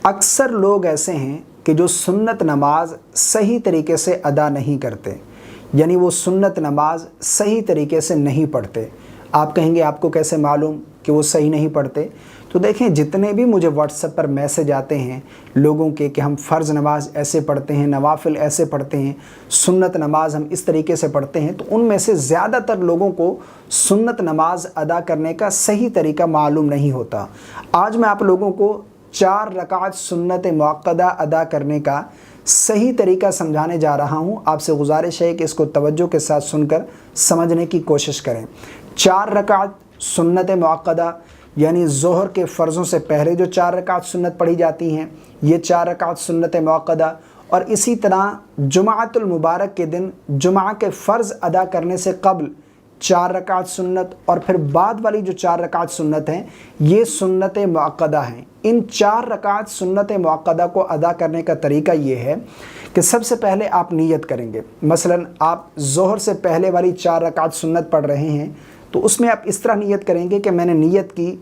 اکثر لوگ ایسے ہیں کہ جو سنت نماز صحیح طریقے سے ادا نہیں کرتے، یعنی وہ سنت نماز صحیح طریقے سے نہیں پڑھتے۔ آپ کہیں گے آپ کو کیسے معلوم کہ وہ صحیح نہیں پڑھتے؟ تو دیکھیں، جتنے بھی مجھے واٹس ایپ پر میسج آتے ہیں لوگوں کے کہ ہم فرض نماز ایسے پڑھتے ہیں، نوافل ایسے پڑھتے ہیں، سنت نماز ہم اس طریقے سے پڑھتے ہیں، تو ان میں سے زیادہ تر لوگوں کو سنت نماز ادا کرنے کا صحیح طریقہ معلوم نہیں ہوتا۔ آج میں آپ لوگوں کو 4 رکعت سنت مؤکدہ ادا کرنے کا صحیح طریقہ سمجھانے جا رہا ہوں۔ آپ سے گزارش ہے کہ اس کو توجہ کے ساتھ سن کر سمجھنے کی کوشش کریں۔ 4 رکعت سنت مؤکدہ یعنی ظہر کے فرضوں سے پہلے جو 4 رکعت سنت پڑھی جاتی ہیں، یہ 4 رکعت سنت مؤکدہ، اور اسی طرح جمعۃ المبارک کے دن جمعہ کے فرض ادا کرنے سے قبل 4 رکعت سنت، اور پھر بعد والی جو 4 رکعت سنت ہیں یہ سنت مؤکدہ ہیں۔ ان 4 رکعت سنت مؤکدہ کو ادا کرنے کا طریقہ یہ ہے کہ سب سے پہلے آپ نیت کریں گے۔ مثلا آپ ظہر سے پہلے والی 4 رکعت سنت پڑھ رہے ہیں تو اس میں آپ اس طرح نیت کریں گے کہ میں نے نیت کی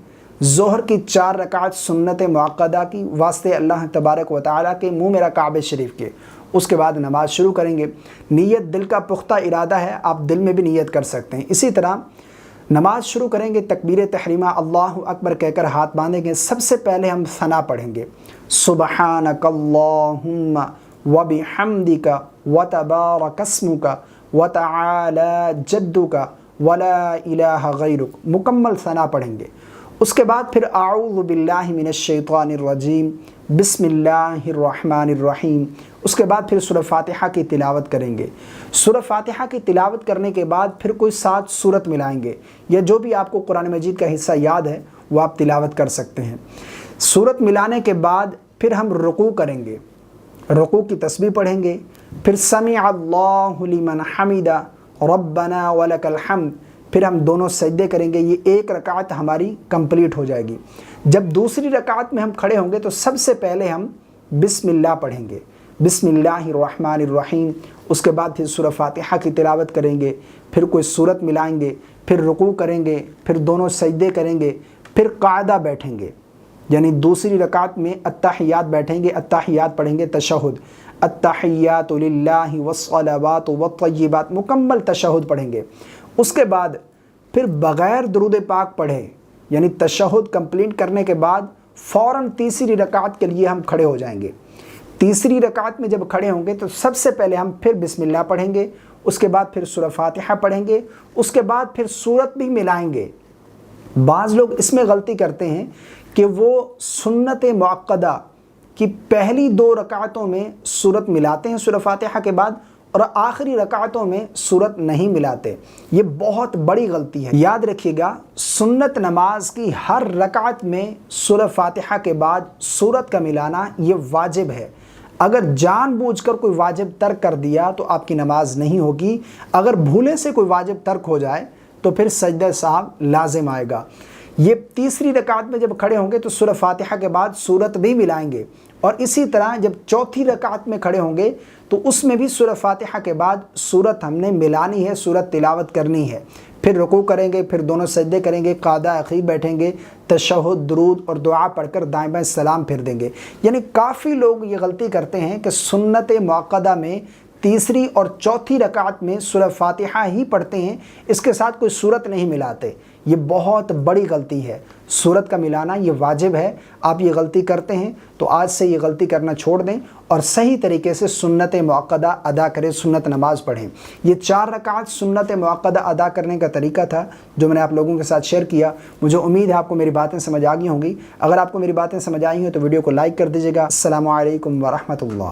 ظہر کی 4 رکعت سنت مؤکدہ کی واسطے اللہ تبارک و تعالیٰ کے، منہ میرا کعبہ شریف کے۔ اس کے بعد نماز شروع کریں گے۔ نیت دل کا پختہ ارادہ ہے، آپ دل میں بھی نیت کر سکتے ہیں۔ اسی طرح نماز شروع کریں گے، تکبیر تحریمہ اللہ اکبر کہہ کر ہاتھ باندھیں گے۔ سب سے پہلے ہم ثنا پڑھیں گے، سبحانک اللہم وبحمدک وتبارک اسمک وتعالی جدک ولا الہ غیرک، مکمل ثنا پڑھیں گے۔ اس کے بعد پھر اعوذ باللہ من الشیطان الرجیم، بسم اللہ الرحمن الرحیم۔ اس کے بعد پھر سورہ فاتحہ کی تلاوت کریں گے۔ سورہ فاتحہ کی تلاوت کرنے کے بعد پھر کوئی 7 سورت ملائیں گے، یا جو بھی آپ کو قرآن مجید کا حصہ یاد ہے وہ آپ تلاوت کر سکتے ہیں۔ سورت ملانے کے بعد پھر ہم رکوع کریں گے، رکوع کی تسبیح پڑھیں گے، پھر سمع اللہ لمن حمدہ ربنا ولک الحمد، پھر ہم دونوں سجدے کریں گے۔ یہ 1 رکعت ہماری کمپلیٹ ہو جائے گی۔ جب دوسری رکعت میں ہم کھڑے ہوں گے تو سب سے پہلے ہم بسم اللہ پڑھیں گے، بسم اللہ الرحمن الرحیم۔ اس کے بعد پھر سورہ فاتحہ کی تلاوت کریں گے، پھر کوئی سورت ملائیں گے، پھر رکوع کریں گے، پھر دونوں سجدے کریں گے، پھر قاعدہ بیٹھیں گے، یعنی دوسری رکعت میں التحیات بیٹھیں گے، التحیات پڑھیں گے، تشہد، التحیات للہ والصلوات والطیبات، مکمل تشہد پڑھیں گے۔ اس کے بعد پھر بغیر درود پاک پڑھے، یعنی تشہد کمپلیٹ کرنے کے بعد فوراً تیسری رکعت کے لیے ہم کھڑے ہو جائیں گے۔ تیسری رکعت میں جب کھڑے ہوں گے تو سب سے پہلے ہم پھر بسم اللہ پڑھیں گے، اس کے بعد پھر سورہ فاتحہ پڑھیں گے، اس کے بعد پھر سورت بھی ملائیں گے۔ بعض لوگ اس میں غلطی کرتے ہیں کہ وہ سنت مؤکدہ کی پہلی 2 رکعتوں میں سورت ملاتے ہیں سورہ فاتحہ کے بعد، اور آخری رکعتوں میں سورت نہیں ملاتے۔ یہ بہت بڑی غلطی ہے۔ یاد رکھیے گا، سنت نماز کی ہر رکعت میں سورہ فاتحہ کے بعد سورت کا ملانا یہ واجب ہے۔ اگر جان بوجھ کر کوئی واجب ترک کر دیا تو آپ کی نماز نہیں ہوگی۔ اگر بھولے سے کوئی واجب ترک ہو جائے تو پھر سجدہ سہو لازم آئے گا۔ یہ تیسری رکعت میں جب کھڑے ہوں گے تو سورہ فاتحہ کے بعد سورت بھی ملائیں گے، اور اسی طرح جب چوتھی رکعت میں کھڑے ہوں گے تو اس میں بھی سورہ فاتحہ کے بعد سورت ہم نے ملانی ہے، سورت تلاوت کرنی ہے۔ پھر رکوع کریں گے، پھر دونوں سجدے کریں گے، قاعدہ اخیر بیٹھیں گے، تشہد، درود اور دعا پڑھ کر دائیں بائیں سلام پھر دیں گے۔ یعنی کافی لوگ یہ غلطی کرتے ہیں کہ سنت مؤکدہ میں تیسری اور چوتھی رکعت میں سورہ فاتحہ ہی پڑھتے ہیں، اس کے ساتھ کوئی سورت نہیں ملاتے۔ یہ بہت بڑی غلطی ہے۔ سورت کا ملانا یہ واجب ہے۔ آپ یہ غلطی کرتے ہیں تو آج سے یہ غلطی کرنا چھوڑ دیں اور صحیح طریقے سے سنت مؤکدہ ادا کریں، سنت نماز پڑھیں۔ یہ 4 رکعت سنت مؤکدہ ادا کرنے کا طریقہ تھا جو میں نے آپ لوگوں کے ساتھ شیئر کیا۔ مجھے امید ہے آپ کو میری باتیں سمجھ آ گئی ہوں گی۔ اگر آپ کو میری باتیں سمجھ آئی ہیں تو ویڈیو کو لائک کر دیجیے گا۔ السلام علیکم ورحمۃ اللہ۔